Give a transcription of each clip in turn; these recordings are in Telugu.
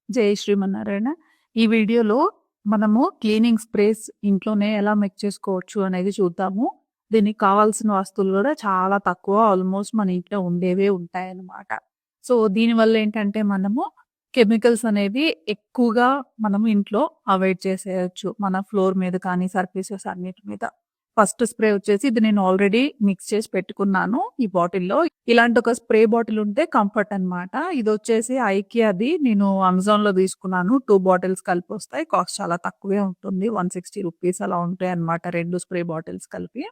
జై శ్రీమన్నారాయణ. ఈ వీడియోలో మనము క్లీనింగ్ స్ప్రేస్ ఇంట్లోనే ఎలా మేక్ చేసుకోవచ్చు అనేది చూద్దాము. దీనికి కావాల్సిన వస్తువులు కూడా చాలా తక్కువ. ఆల్మోస్ట్ మన ఇంట్లో ఉండేవే ఉంటాయన్నమాట. సో, దీనివల్ల ఏంటంటే మనము కెమికల్స్ అనేవి ఎక్కువగా మనం ఇంట్లో అవాయిడ్ చేసేయొచ్చు. మన ఫ్లోర్ మీద కానీ, సర్ఫేసెస్ అన్నిటి మీద. ఫస్ట్ స్ప్రే వచ్చేసి ఇది నేను ఆల్రెడీ మిక్స్ చేసి పెట్టుకున్నాను ఈ బాటిల్‌లో. ఇలాంటి ఒక స్ప్రే బాటిల్ ఉంటే కంఫర్ట్ అన్నమాట. ఇదొచ్చేసి ఐకియాది నేను అమెజాన్‌లో తీసుకున్నాను. 2 బాటిల్స్ కలిపొస్తాయి. కాస్ట్ చాలా తక్కువే ఉంటుంది. రూ. 160 అలా ఉంటాయన్నమాట 2 స్ప్రే బాటిల్స్ కలిపి.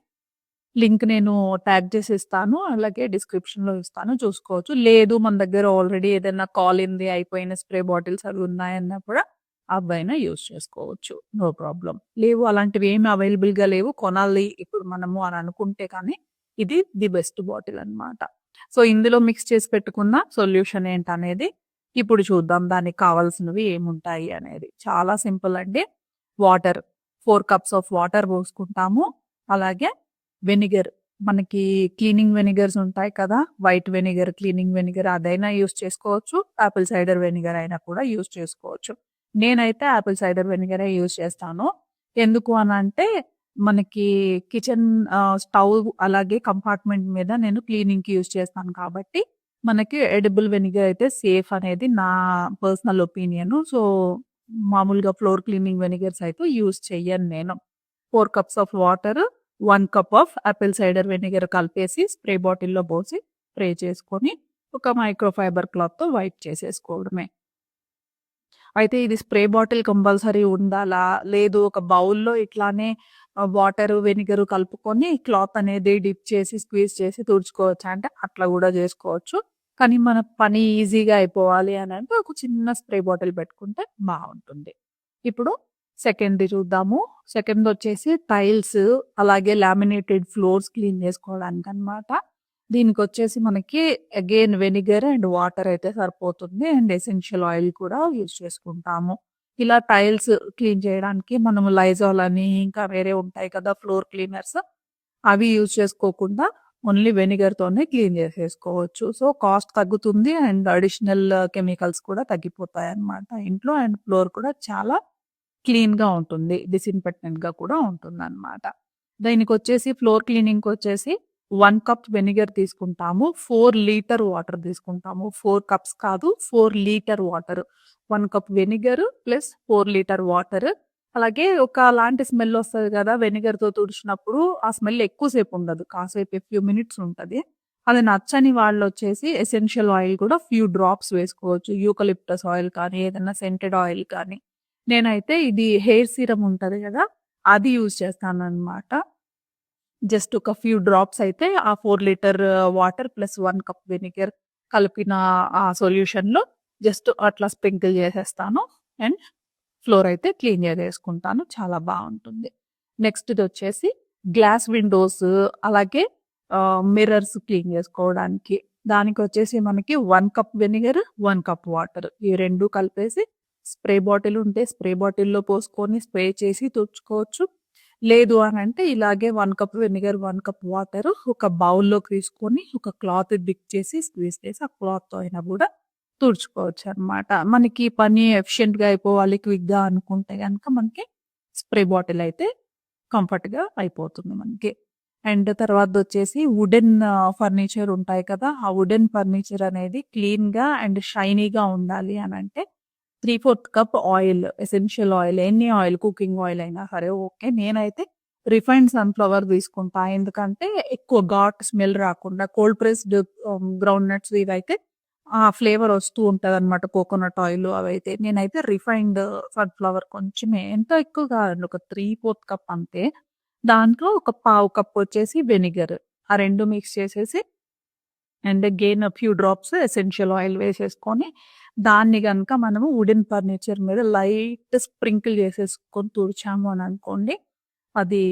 లింక్ నేను ట్యాగ్ చేసి ఇస్తాను. అలాగే డిస్క్రిప్షన్‌లో ఇస్తాను చూసుకోవచ్చు. లేదు మన దగ్గర ఆల్రెడీ ఏదైనా కాలింది అయిపోయిన స్ప్రే బాటిల్స్ అవి ఉన్నాయన్నా కూడా అవైనా యూజ్ చేసుకోవచ్చు. No problem. లేవు అలాంటివి ఏమి అవైలబుల్‌గా లేవు. కొనాలి ఇప్పుడు మనము అని అనుకుంటే కానీ ఇది ది బెస్ట్ బాటిల్ అన్నమాట. సో, ఇందులో మిక్స్ చేసి పెట్టుకున్న సొల్యూషన్ ఏంటనేది ఇప్పుడు చూద్దాం. దానికి కావాల్సినవి ఏముంటాయి అనేది. చాలా సింపుల్ అండి. వాటర్ 4 కప్స్ ఆఫ్ వాటర్ పోసుకుంటాము. అలాగే వెనిగర్ మనకి క్లీనింగ్ వెనిగర్స్ ఉంటాయి కదా! వైట్ వెనిగర్, క్లీనింగ్ వెనిగర్ అదైనా యూజ్ చేసుకోవచ్చు. ఆపిల్ సైడర్ వెనిగర్ అయినా కూడా యూజ్ చేసుకోవచ్చు. నేనైతే ఆపిల్ సైడర్ వెనిగరే యూజ్ చేస్తాను. ఎందుకు అనంటే మనకి కిచెన్ స్టవ్ అలాగే కంపార్ట్మెంట్ మీద నేను క్లీనింగ్‌కి యూజ్ చేస్తాను కాబట్టి, మనకి ఎడిబుల్ వెనిగర్ అయితే సేఫ్ అనేది నా పర్సనల్ ఒపీనియను. సో, మామూలుగా ఫ్లోర్ క్లీనింగ్ వెనిగర్స్ అయితే యూజ్ చెయ్యను నేను. 4 cups of water, 1 cup of apple cider vinegar కలిపేసి స్ప్రే బాటిల్‌లో పోసి స్ప్రే చేసుకొని, ఒక మైక్రో ఫైబర్ క్లాత్‌తో వైప్ చేసేసుకోవడమే. అయితే ఇది స్ప్రే బాటిల్ కంపల్సరీ ఉండాలా? లేదు ఒక బౌల్‌లో ఇట్లానే వాటరు, వెనిగరు కలుపుకొని క్లాత్ అనేది డిప్ చేసి, స్క్వీజ్ చేసి తుడుచుకోవచ్చా అంటే అట్లా గూడా జేసుకోవచ్చు. కానీ మన పని ఈజీగా అయిపోవాలి అనంటే ఒక చిన్న స్ప్రే బాటిల్ పెట్టుకుంటే బావుంటుంది. ఇప్పుడు సెకండ్‌ది చూద్దాము. సెకండొచ్చేసి టైల్స్ అలాగే లామినేటెడ్ ఫ్లోర్స్ క్లీన్ జేసుకోవడానికనమాట. దీనికొచ్చేసి మనకి అగైన్ వెనిగర్ అండ్ వాటర్ అయితే సరిపోతుంది. అండ్ ఎసెన్షియల్ ఆయిల్ కూడా యూజ్ చేసుకుంటాము. ఇలా టైల్స్ క్లీన్ చేయడానికి మనము లైజాల్ అని ఇంకా వేరే ఉంటాయి కదా! Floor cleaners. అవి యూజ్ చేసుకోకుండా ఓన్లీ వెనిగర్‌తోనే క్లీన్ చేసేసుకోవచ్చు. సో, కాస్ట్ తగ్గుతుంది అండ్ అడిషనల్ కెమికల్స్ కూడా తగ్గిపోతాయన్నమాట ఇంట్లో. అండ్ ఫ్లోర్ కూడా చాలా క్లీన్‌గా ఉంటుంది. డిసిన్ఫెక్టెంట్‌గా కూడా ఉంటుందన్నమాట. దీనికొచ్చేసి ఫ్లోర్ క్లీనింగ్‌కొచ్చేసి 1 కప్ వెనిగర్ తీసుకుంటాము. 4 లీటర్ వాటర్ తీసుకుంటాము. 4 కప్స్ కాదు 4 litre water. 1 cup vinegar plus 4 litre water. అలాగే ఒకలాంటి స్మెల్ వస్తది గదా! వెనిగర్‌తో తుడిచినప్పుడు ఆ స్మెల్ ఎక్కువ సేపు ఉండదు. కాసేపు ఫ్యూ మినిట్స్ ఉంటది. అది నచ్చని వాళ్ళొచ్చేసి ఎసెన్షియల్ ఆయిల్ కూడా ఫ్యూ డ్రాప్స్ వేసుకోవచ్చు. యూకలిప్టస్ ఆయిల్ కానీ, ఏదన్నా సెంటెడ్ ఆయిల్ కానీ. నేనైతే ఇది హెయిర్ సీరమ్ ఉంటది గదా! అది యూజ్ చేస్తాననమాట. జస్ట్ ఒక ఫ్యూ డ్రాప్స్ అయితే ఆ 4 litre water plus 1 cup vinegar కలిపిన ఆ సొల్యూషన్‌లో జస్ట్ అట్లా స్ప్రింకిల్ చేసేస్తాను. అండ్ ఫ్లోర్ అయితే క్లీన్ చేసేసుకుంటాను. చాలా బావుంటుంది. నెక్స్ట్‌దొచ్చేసి గ్లాస్ విండోస్ అలాగే మిర్రర్స్ క్లీన్ చేసుకోవడానికి. దానికొచ్చేసి మనకి 1 కప్ వెనిగర్, 1 కప్ వాటర్ ఈ 2 కలిపేసి స్ప్రే బాటిల్ ఉంటే స్ప్రే బాటిల్‌లో పోసుకొని స్ప్రే చేసి తుడుచుకోవచ్చు. లేదు అనంటే ఇలాగే 1 కప్ వెనిగర్, 1 కప్ వాటర్ ఒక బౌల్‌లోకి తీసుకొని ఒక క్లాత్ డిప్ చేసి స్క్వీజ్ చేసి ఆ క్లాత్‌తో అయినా గూడా తుడుచుకోవచ్చనమాట. మనకి పని ఎఫిషియెంట్‌గా అయిపోవాలి క్విక్‌గా అనుకుంటే గనక మనకి స్ప్రే బాటిల్ అయితే కంఫర్ట్‌గా అయిపోతుంది మనకి. అండ్ తర్వాతదొచ్చేసి వుడెన్ ఫర్నిచర్ ఉంటాయి కదా! ఆ వుడెన్ ఫర్నిచర్ అనేది క్లీన్‌గా అండ్ షైనీగా ఉండాలి అనంటే 3/4 cup oil, essential oil, any oil cooking oil అయినా సరే ఓకే. నేనైతే రిఫైన్డ్ సన్‌ఫ్లవర్ తీసుకుంటా. ఎందుకంటే ఎక్కువ ఘాట్ స్మెల్ రాకుండా కోల్డ్ ప్రెస్డ్ గ్రౌండ్ నట్స్ ఇవైతే ఆ ఫ్లేవర్ వస్తూ ఉంటదనమాట. కోకోనట్ ఆయిల్ అవైతే. నేనైతే రిఫైన్డ్ సన్‌ఫ్లవర్ కొంచెమే ఎంత ఎక్కువ కాదండి. ఒక 3/4 కప్ అంతే. దాంట్లో ఒక పావు కప్ వచ్చేసి వెనిగర్. ఆ 2 మిక్స్ చేసేసి and again few drops essential oil వేసేసుకొని, దాన్ని గనక మనము వుడెన్ ఫర్నిచర్ మీద లైట్ స్ప్రింకిల్ చేసేసుకొని తుడిచాము అని అనుకోండి, అది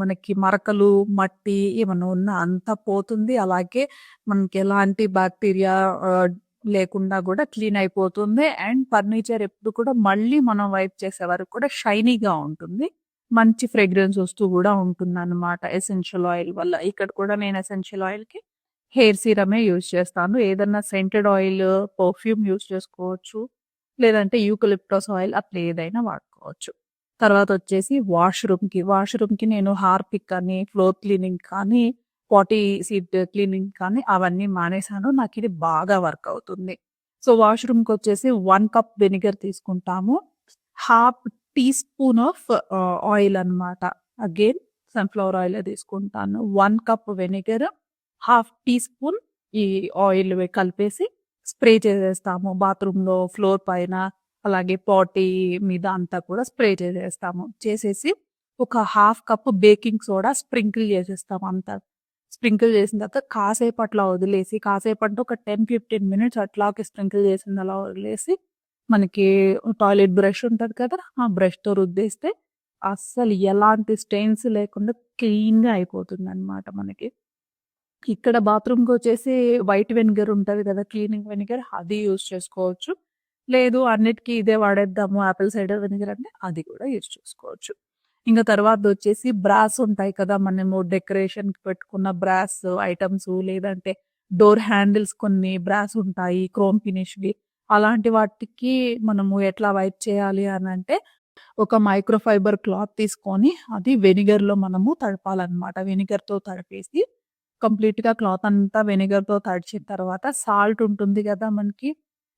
మనకి మరకలు, మట్టి ఏమన్నా ఉన్నా అంతా పోతుంది. అలాగే మనకి ఎలాంటి బాక్టీరియా లేకుండా గూడా క్లీన్ అయిపోతుంది. అండ్ ఫర్నిచర్ ఎప్పుడు కూడా మళ్ళీ మనం వైప్ చేసే వరకు కూడా షైనీగా ఉంటుంది. మంచి ఫ్రేగ్రెన్స్ వస్తూ గూడా ఉంటుందన్నమాట ఎసెన్షియల్ ఆయిల్ వల్ల. ఇక్కడ కూడా నేను ఎసెన్షియల్ ఆయిల్‌కి హెయిర్ సీరమే యూజ్ చేస్తాను. ఏదన్నా సెంటెడ్ ఆయిల్, పర్ఫ్యూమ్ యూజ్ చేసుకోవచ్చు. లేదంటే యూకలిప్టస్ ఆయిల్ అట్లా ఏదైనా వాడుకోవచ్చు. తర్వాతొచ్చేసి వాష్‌రూమ్‌కి నేను హార్పిక్ అని, ఫ్లోర్ క్లీనింగ్ కానీ, పాటీ సీట్ క్లీనింగ్ కానీ అవన్నీ మానేశాను. నాకిది బాగా వర్క్ అవుతుంది. సో, వాష్‌రూమ్‌కొచ్చేసి 1 కప్ వెనిగర్ తీసుకుంటాము. Half teaspoon of oil అన్నమాట. అగైన్ సన్‌ఫ్లవర్ ఆయిలే తీసుకుంటాను. 1 cup vinegar, half teaspoon ఈ ఆయిల్ కలిపేసి స్ప్రే చేసేస్తాము. బాత్రూమ్‌లో ఫ్లోర్ పైన, అలాగే పాటీ మీద అంతా కూడా స్ప్రే చేసేస్తాము. చేసేసి ఒక half cup baking soda sprinkle చేసేస్తాం అంతా. స్ప్రింకిల్ చేసిన తర్వాత కాసేపు అట్లా వదిలేసి, కాసేపంటే ఒక 10, 15 మినిట్స్ అట్లాగే స్ప్రింకిల్ చేసింది అలా వదిలేసి, మనకి టాయిలెట్ బ్రష్ ఉంటది కదా! ఆ బ్రష్‌తో రుద్దేస్తే అస్సలు ఎలాంటి స్టెయిన్స్ లేకుండా క్లీన్‌గా అయిపోతుందనమాట మనకి. ఇక్కడ బాత్రూమ్‌కొచ్చేసి వైట్ వెనిగర్ ఉంటది కదా! క్లీనింగ్ వెనిగర్ అది యూజ్ చేసుకోవచ్చు. లేదు అన్నిటికి ఇదే వాడేద్దాము యాపిల్ సైడర్ వెనిగర్ అంటే అది కూడా యూజ్ చేసుకోవచ్చు. ఇంక తర్వాతొచ్చేసి బ్రాస్ ఉంటాయి కదా! మనము డెకరేషన్‌కి పెట్టుకున్న బ్రాస్ ఐటెమ్సు లేదంటే డోర్ హ్యాండిల్స్ కొన్ని బ్రాస్ ఉంటాయి క్రోమ్ ఫినిష్‌వి. అలాంటి వాటికి మనము ఎట్లా వైప్ చేయాలి అనంటే ఒక మైక్రో ఫైబర్ క్లాత్ తీసుకొని అది వెనిగర్‌లో మనము తడపాలనమాట. వెనిగర్‌తో తడిపేసి కంప్లీట్‌గా క్లాత్ అంతా వెనిగర్‌తో తడిచిన తర్వాత సాల్ట్ ఉంటుంది గదా! మనకి.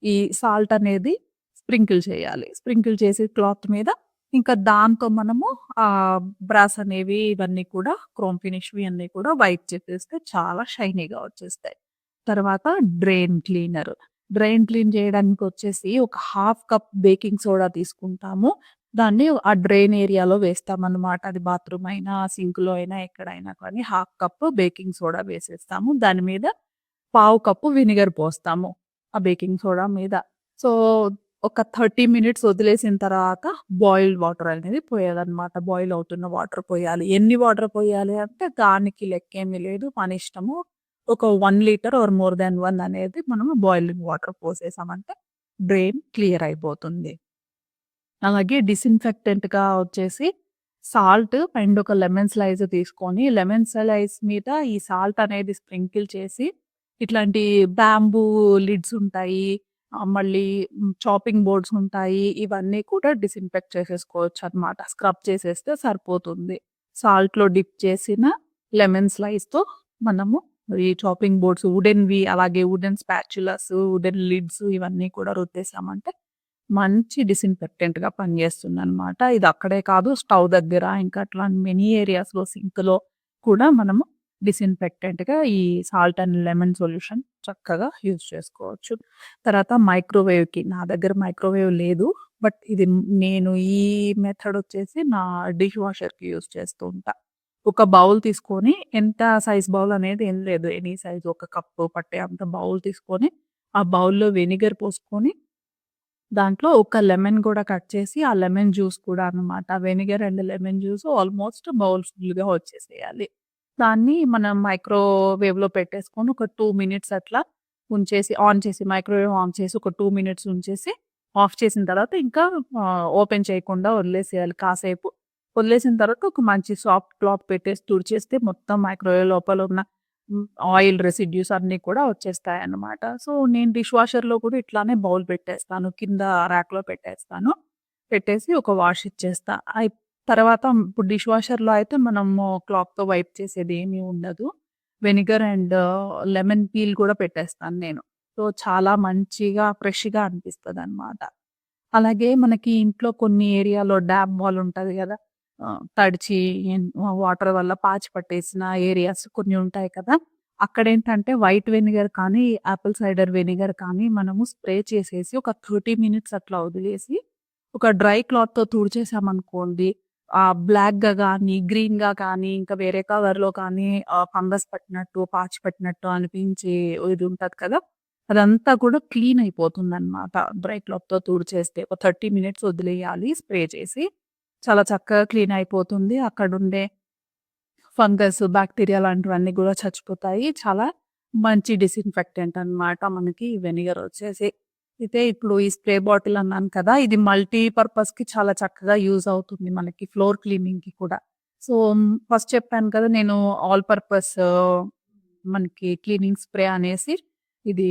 ఈ సాల్ట్ అనేది స్ప్రింకిల్ చేయాలి. స్ప్రింకిల్ చేసి క్లాత్ మీద ఇంకా దాంతో మనము బ్రాస్ అనేవి ఇవన్నీ కూడా క్రోమ్ ఫినిష్‌వి అన్నీ కూడా వైట్ చేసేస్తే చాలా షైనీగా వచ్చేస్తాయి. తర్వాత డ్రెయిన్ క్లీనర్. డ్రెయిన్ క్లీన్ చేయడానికొచ్చేసి ఒక హాఫ్ కప్ బేకింగ్ సోడా తీసుకుంటాము. దాన్ని ఆ డ్రైన్ ఏరియాలో వేస్తామనమాట. అది బాత్రూమ్ అయినా, సింక్‌లో అయినా ఎక్కడైనా కానీ హాఫ్ కప్ బేకింగ్ సోడా వేసేస్తాము. దాని మీద పావు కప్పు వెనిగర్ పోస్తాము. ఆ బేకింగ్ సోడా మీద. సో, ఒక 30 మినిట్స్ వదిలేసిన తర్వాత బాయిల్డ్ వాటర్ అనేది పోయాలనమాట. బాయిల్ అవుతున్న వాటర్ పోయాలి. ఎన్ని వాటర్ పోయాలి అంటే దానికి లెక్కేమీ లేదు. మన ఇష్టము. ఒక 1 లీటర్ ఆర్ మోర్ థాన్ 1 అనేది మనము బాయిలింగ్ వాటర్ పోసేసామంటే డ్రైన్ క్లియర్ అయిపోతుంది. అలాగే డిసిన్ఫెక్టెంట్‌గా వచ్చేసి సాల్ట్ అండ్ ఒక లెమన్ స్లైస్ తీసుకొని, లెమన్ స్లైస్ మీద ఈ సాల్ట్ అనేది స్ప్రింకిల్ చేసి, ఇట్లాంటి బాంబూ లిడ్స్ ఉంటాయి. మళ్ళీ చాపింగ్ బోర్డ్స్ ఉంటాయి. ఇవన్నీ కూడా డిసిన్ఫెక్ట్ చేసేసుకోవచ్చనమాట. స్క్రబ్ చేసేస్తే సరిపోతుంది. సాల్ట్‌లో డిప్ చేసిన లెమన్ స్లైస్‌తో మనము ఈ చాపింగ్ బోర్డ్స్ వుడెన్‌వి అలాగే వుడెన్ స్పాచులాస్, వుడెన్ లిడ్స్ ఇవన్నీ కూడా రుద్దేసామంటే మంచి డిసిన్ఫెక్టెంట్‌గా పనిచేస్తుందనమాట. ఇది అక్కడే కాదు స్టవ్ దగ్గర ఇంకా అట్లా మెనీ ఏరియాస్‌లో సింక్‌లో కూడా మనము డిసిన్ఫెక్టెంట్‌గా ఈ సాల్ట్ అండ్ లెమన్ సొల్యూషన్ చక్కగా యూజ్ చేసుకోవచ్చు. తర్వాత మైక్రోవేవ్‌కి నా దగ్గర మైక్రోవేవ్ లేదు. బట్ ఇది నేను ఈ మెథడ్ వచ్చేసి నా డిష్ వాషర్‌కి యూజ్ చేస్తూ ఉంటా. ఒక బౌల్ తీసుకొని ఎంత సైజ్ బౌల్ అనేది ఏం లేదు. ఎనీ సైజ్ ఒక కప్పు పట్టే అంత బౌల్ తీసుకొని, ఆ బౌల్‌లో వెనిగర్ పోసుకొని దాంట్లో ఒక లెమన్ గూడా కట్ చేసి, ఆ లెమన్ జ్యూస్ కూడా అన్నమాట. Vinegar and lemon juice almost bowl ఫుల్‌గా వచ్చేసేయాలి. దాన్ని మనం మైక్రోవేవ్‌లో పెట్టేసుకొని ఒక 2 మినిట్స్ అట్లా ఉంచేసి ఆన్ చేసి మైక్రోవేవ్ ఆన్ చేసి ఒక 2 మినిట్స్ ఉంచేసి, ఆఫ్ చేసిన తర్వాత ఇంకా ఓపెన్ చేయకుండా వదిలేసేయాలి కాసేపు. వదిలేసిన తర్వాత ఒక మంచి సాఫ్ట్ క్లాత్ పెట్టేసి తుడిచేస్తే మొత్తం మైక్రోవేవ్ లోపల ఉన్న ఆయిల్ రెసిడ్యూస్ అన్నీ కూడా వచ్చేస్తాయన్నమాట. సో, నేను డిష్ వాషర్‌లో కూడా ఇట్లానే బౌల్ పెట్టేస్తాను. కింద ర్యాక్‌లో పెట్టేస్తాను. పెట్టేసి ఒక వాష్ ఇచ్చేస్తా. తర్వాత ఇప్పుడు డిష్ వాషర్‌లో అయితే మనము క్లాత్‌తో వైప్ చేసేది ఏమీ ఉండదు. వెనిగర్ అండ్ లెమన్ పీల్ కూడా పెట్టేస్తాను నేను. సో, చాలా మంచిగా ఫ్రెష్‌గా అనిపిస్తదనమాట. అలాగే మనకి ఇంట్లో కొన్ని ఏరియాలో డ్యామ్ వాల్ ఉంటది గదా! తడిచి వాటర్ వల్ల పాచి పట్టేసిన ఏరియాస్ కొన్ని ఉంటాయి కదా! అక్కడేంటంటే వైట్ వెనిగర్ కానీ, యాపిల్ సైడర్ వెనిగర్ కానీ మనము స్ప్రే చేసేసి ఒక 30 మినిట్స్ అట్లా వదిలేసి, ఒక డ్రై క్లాత్‌తో తుడిచేసామనుకోండి, బ్లాక్‌గా గానీ, గ్రీన్‌గా కానీ, ఇంకా వేరే కలర్‌లో కానీ ఫంగస్ పట్టినట్టు, పాచి పట్టినట్టు అనిపించి ఇది ఉంటది కదా! అదంతా కూడా క్లీన్ అయిపోతుందనమాట. డ్రై క్లాత్‌తో తుడిచేస్తే. ఒక 30 మినిట్స్ వదిలేయాలి స్ప్రే చేసి. చాలా చక్కగా క్లీన్ అయిపోతుంది. అక్కడుండే ఫంగస్, బాక్టీరియా లాంటివన్నీ గూడా చచ్చిపోతాయి. చాలా మంచి డిసిన్ఫెక్టెంట్ అనమాట మనకి వెనిగర్ వచ్చేసి. అయితే ఇప్పుడు ఈ స్ప్రే బాటిల్ అన్నాను కదా! ఇది మల్టీ పర్పస్‌కి చాలా చక్కగా యూజ్ అవుతుంది మనకి ఫ్లోర్ క్లీనింగ్‌కి కూడా. సో, ఫస్ట్ చెప్పాను కదా! నేను ఆల్ పర్పస్ మనకి క్లీనింగ్ స్ప్రే అనేసి ఇది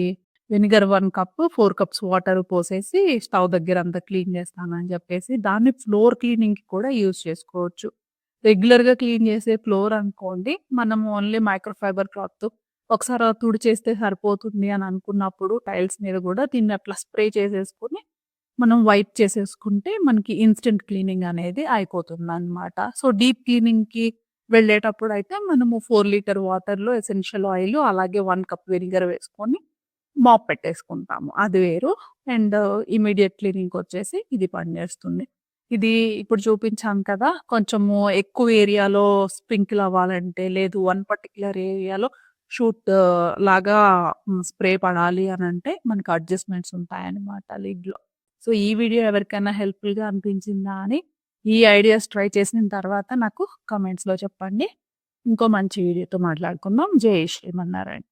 వెనిగర్ 1 కప్, 4 కప్స్ వాటర్ పోసేసి స్టవ్ దగ్గర అంతా క్లీన్ చేస్తానని చెప్పేసి దాన్ని ఫ్లోర్ క్లీనింగ్‌కి కూడా యూజ్ చేసుకోవచ్చు. రెగ్యులర్‌గా క్లీన్ చేసే ఫ్లోర్ అనుకోండి, మనం ఓన్లీ మైక్రో ఫైబర్ క్లాత్‌తో ఒకసారి తుడిచేస్తే సరిపోతుంది అని అనుకున్నప్పుడు టైల్స్ మీద కూడా దీన్ని అట్లా స్ప్రే చేసేసుకొని మనం వైప్ చేసేసుకుంటే మనకి ఇన్‌స్టంట్ క్లీనింగ్ అనేది అయిపోతుందనమాట. సో, డీప్ క్లీనింగ్‌కి వెళ్ళేటప్పుడైతే మనము 4 లీటర్ వాటర్‌లో ఎసెన్షియల్ ఆయిల్ అలాగే 1 కప్ వెనిగర్ వేసుకొని మాప్ పెట్టేసుకుంటాము. అది వేరు. అండ్ ఇమ్మీడియేట్ క్లీనింగ్‌కొచ్చేసి ఇది పనిచేస్తుంది. ఇది ఇప్పుడు చూపించాను కదా! కొంచెము ఎక్కువ ఏరియాలో స్ప్రింకిల్ అవ్వాలంటే, లేదు వన్ పర్టిక్యులర్ ఏరియాలో షూట్ లాగా స్ప్రే పడాలి అనంటే మనకు అడ్జస్ట్‌మెంట్స్ ఉంటాయన్నమాట లిడ్‌లో. సో, ఈ వీడియో ఎవరికైనా హెల్ప్‌ఫుల్‌గా అనిపించిందా అని ఈ ఐడియాస్ ట్రై చేసిన తర్వాత నాకు కామెంట్స్‌లో చెప్పండి. ఇంకో మంచి వీడియోతో మాట్లాడుకుందాం. జై శ్రీమన్నారాయణ.